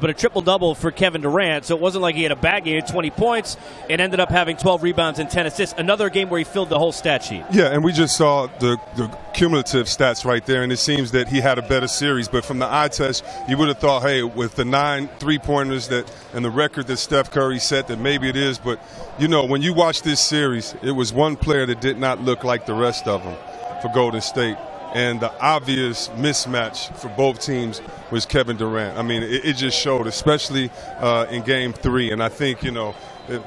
but a triple-double for Kevin Durant, so it wasn't like he had a bad game, 20 points, and ended up having 12 rebounds and 10 assists. Another game where he filled the whole stat sheet. Yeah, and we just saw the cumulative stats right there, and it seems that he had a better series. But from the eye test, you would have thought, hey, with the 9 3-pointers and the record that Steph Curry set, that maybe it is. But, you know, when you watch this series, it was one player that did not look like the rest of them for Golden State. And the obvious mismatch for both teams was Kevin Durant. I mean, it just showed, especially in Game 3. And I think, you know,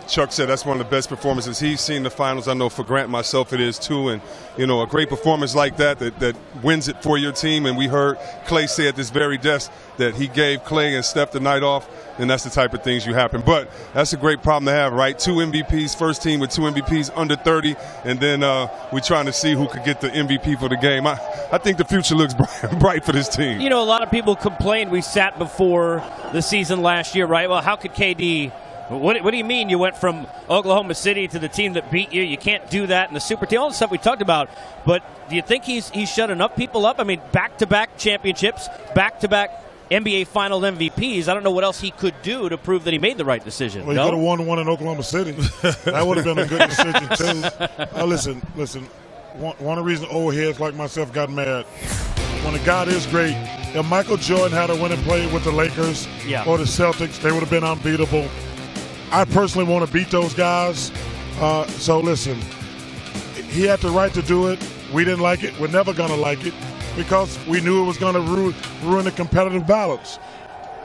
Chuck said that's one of the best performances he's seen in the finals. I know for Grant, myself, it is too. And, you know, a great performance like that wins it for your team. And we heard Clay say at this very desk that he gave Clay and Steph the night off. And that's the type of things you happen. But that's a great problem to have, right? 2 MVPs, first team with 2 MVPs under 30. And then we're trying to see who could get the MVP for the game. I think the future looks bright for this team. You know, a lot of people complained we sat before the season last year, right? Well, how could KD – what do you mean you went from Oklahoma City to the team that beat you? You can't do that in the super team. All the stuff we talked about. But do you think he's shut enough people up? I mean, back-to-back championships, back-to-back NBA Final MVPs. I don't know what else he could do to prove that he made the right decision. Well, he could have won one in Oklahoma City. That would have been a good decision, too. Listen. One of the reasons old heads like myself got mad, when a guy is great, if Michael Jordan had a winning play with the Lakers or the Celtics, they would have been unbeatable. I personally want to beat those guys. So listen, he had the right to do it. We didn't like it. We're never going to like it because we knew it was going to ruin the competitive balance.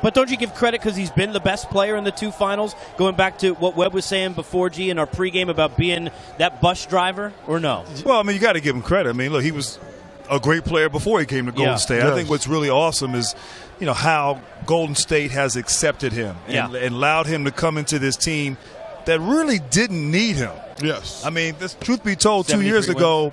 But don't you give credit because he's been the best player in the 2 finals, going back to what Webb was saying before, G, in our pregame about being that bus driver, or no? Well, I mean, you got to give him credit. I mean, look, he was a great player before he came to Golden State. Yes. I think what's really awesome is, you know, how Golden State has accepted him and allowed him to come into this team that really didn't need him. Yes. I mean, truth be told, 2 years ago,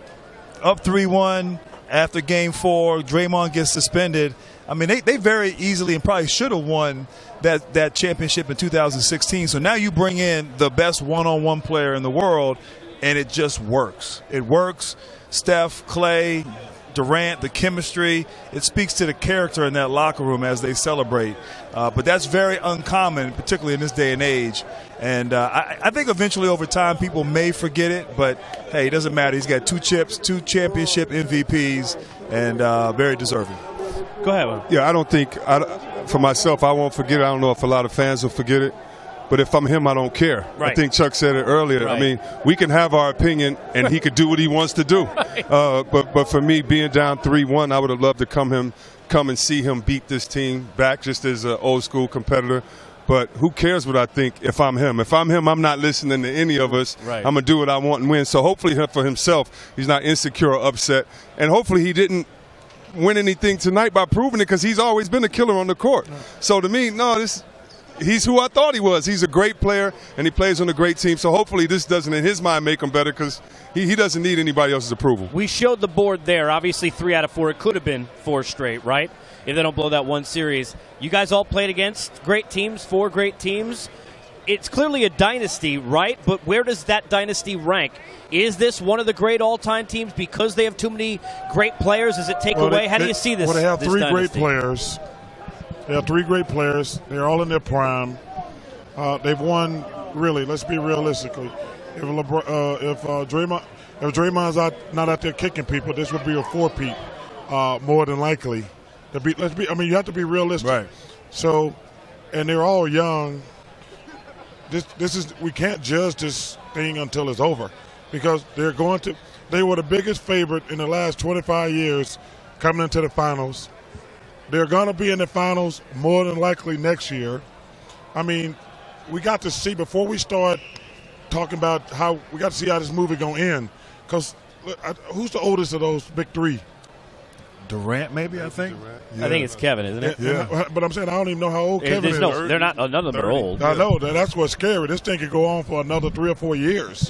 up 3-1 after Game 4, Draymond gets suspended. I mean, they very easily and probably should have won that championship in 2016. So now you bring in the best one-on-one player in the world, and it just works. It works. Steph, Clay, Durant, the chemistry, it speaks to the character in that locker room as they celebrate. But that's very uncommon, particularly in this day and age. And I think eventually over time people may forget it, but, hey, it doesn't matter. He's got 2 chips, 2 championship MVPs, and very deserving. Go ahead, man. Yeah, I don't think for myself, I won't forget it. I don't know if a lot of fans will forget it. But if I'm him, I don't care. Right. I think Chuck said it earlier. Right. I mean, we can have our opinion, and he could do what he wants to do. Right. But for me, being down 3-1, I would have loved to come and see him beat this team back just as an old-school competitor. But who cares what I think if I'm him? If I'm him, I'm not listening to any of us. Right. I'm going to do what I want and win. So hopefully for himself, he's not insecure or upset. And hopefully he didn't win anything tonight by proving it because he's always been a killer on the court. So to me, he's who I thought he was. He's a great player, and he plays on a great team. So hopefully this doesn't, in his mind, make him better because he doesn't need anybody else's approval. We showed the board there. Obviously 3 out of 4. It could have been 4 straight, right? If they don't blow that one series. You guys all played against great teams, 4 great teams. It's clearly a dynasty, right? But where does that dynasty rank? Is this one of the great all-time teams because they have too many great players? Does it take away? How do you see this? Well, they have 3 dynasty? great players. They have 3 great players. They're all in their prime. They've won, really, let's be realistically. If Draymond's not out there kicking people, this would be a 4-peat more than likely. You have to be realistic. Right. So, and they're all young. We can't judge this thing until it's over because they were the biggest favorite in the last 25 years coming into the finals. They're going to be in the finals more than likely next year. I mean, we got to see before we start talking about we got to see how this movie going to end because who's the oldest of those big 3? Durant, maybe, I think. Yeah. I think it's Kevin, isn't it? Yeah. But I'm saying I don't even know how old Kevin is. No, they're not. None of them are old. I know. That's what's scary. This thing could go on for another 3 or 4 years.